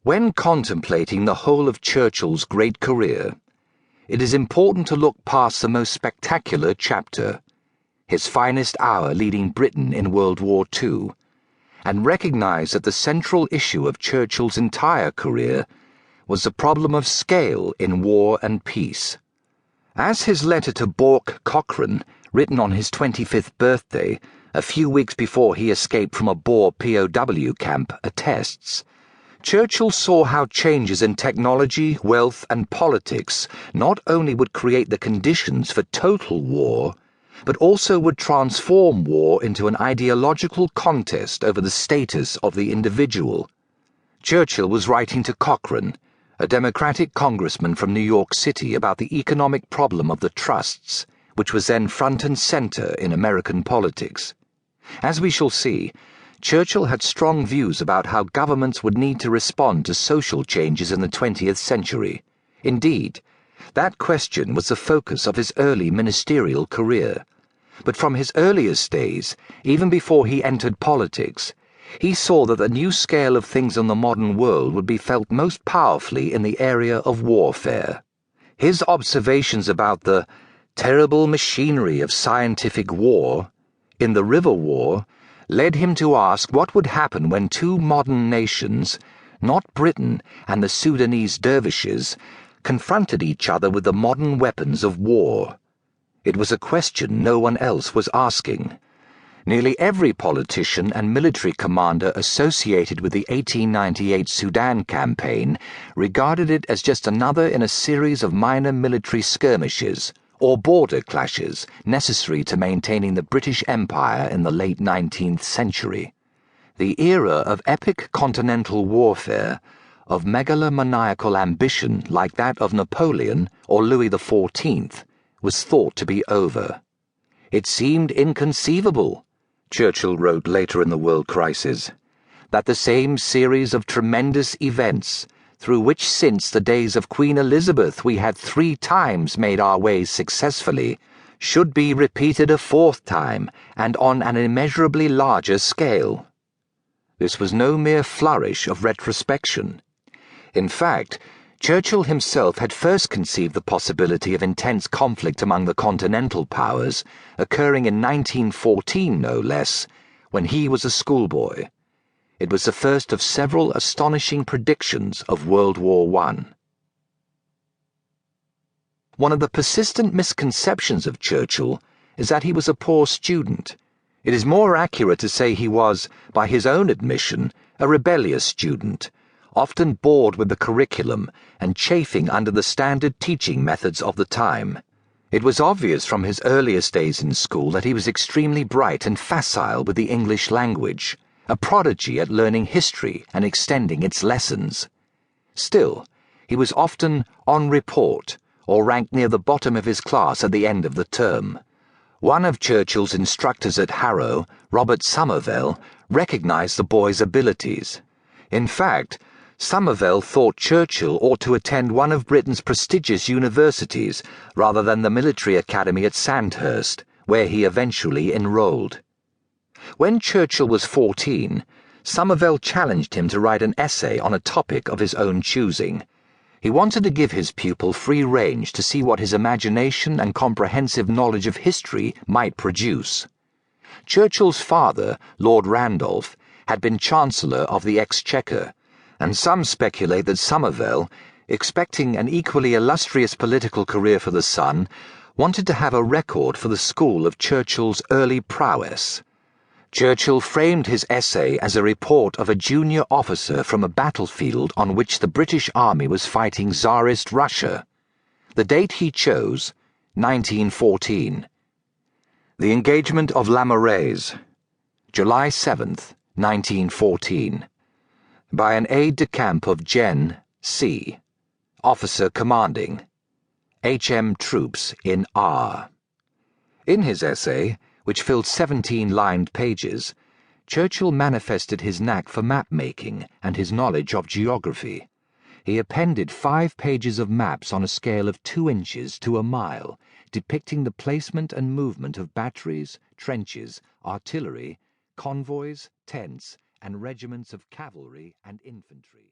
When contemplating the whole of Churchill's great career, it is important to look past the most spectacular chapter, his finest hour leading Britain in World War II, and recognize that the central issue of Churchill's entire career was the problem of scale in war and peace. As his letter to Bork Cochrane, written on his 25th birthday, a few weeks before he escaped from a Boer POW camp, attests, Churchill saw how changes in technology, wealth, and politics not only would create the conditions for total war, but also would transform war into an ideological contest over the status of the individual. Churchill was writing to Cochrane, a Democratic congressman from New York City, about the economic problem of the trusts, which was then front and center in American politics. As we shall see, Churchill had strong views about how governments would need to respond to social changes in the 20th century. Indeed, that question was the focus of his early ministerial career. But from his earliest days, even before he entered politics, he saw that the new scale of things in the modern world would be felt most powerfully in the area of warfare. His observations about the terrible machinery of scientific war in the River War led him to ask what would happen when two modern nations, not Britain and the Sudanese dervishes, confronted each other with the modern weapons of war. It was a question no one else was asking. Nearly every politician and military commander associated with the 1898 Sudan campaign regarded it as just another in a series of minor military skirmishes or border clashes necessary to maintaining the British Empire in the late 19th century. The era of epic continental warfare, of megalomaniacal ambition like that of Napoleon or Louis XIV, was thought to be over. It seemed inconceivable, Churchill wrote later in the world crisis, that the same series of tremendous events, through which since the days of Queen Elizabeth we had 3 times made our way successfully, should be repeated a 4th time, and on an immeasurably larger scale. This was no mere flourish of retrospection. In fact, Churchill himself had first conceived the possibility of intense conflict among the continental powers, occurring in 1914 no less, when he was a schoolboy. It was the first of several astonishing predictions of World War I. One of the persistent misconceptions of Churchill is that he was a poor student. It is more accurate to say he was, by his own admission, a rebellious student, often bored with the curriculum and chafing under the standard teaching methods of the time. It was obvious from his earliest days in school that he was extremely bright and facile with the English language, a prodigy at learning history and extending its lessons. Still, he was often on report or ranked near the bottom of his class at the end of the term. One of Churchill's instructors at Harrow, Robert Somervell, recognized the boy's abilities. In fact, Somervell thought Churchill ought to attend one of Britain's prestigious universities rather than the military academy at Sandhurst, where he eventually enrolled. When Churchill was 14, Somervell challenged him to write an essay on a topic of his own choosing. He wanted to give his pupil free range to see what his imagination and comprehensive knowledge of history might produce. Churchill's father, Lord Randolph, had been Chancellor of the Exchequer, and some speculate that Somervell, expecting an equally illustrious political career for the son, wanted to have a record for the school of Churchill's early prowess. Churchill framed his essay as a report of a junior officer from a battlefield on which the British Army was fighting Tsarist Russia. The date he chose, 1914. The engagement of La Maraise, July 7th, 1914. By an aide-de-camp of Gen. C., officer commanding, HM troops in R. In his essay, which filled 17 lined pages, Churchill manifested his knack for map-making and his knowledge of geography. He appended 5 pages of maps on a scale of 2 inches to a mile, depicting the placement and movement of batteries, trenches, artillery, convoys, tents, and regiments of cavalry and infantry.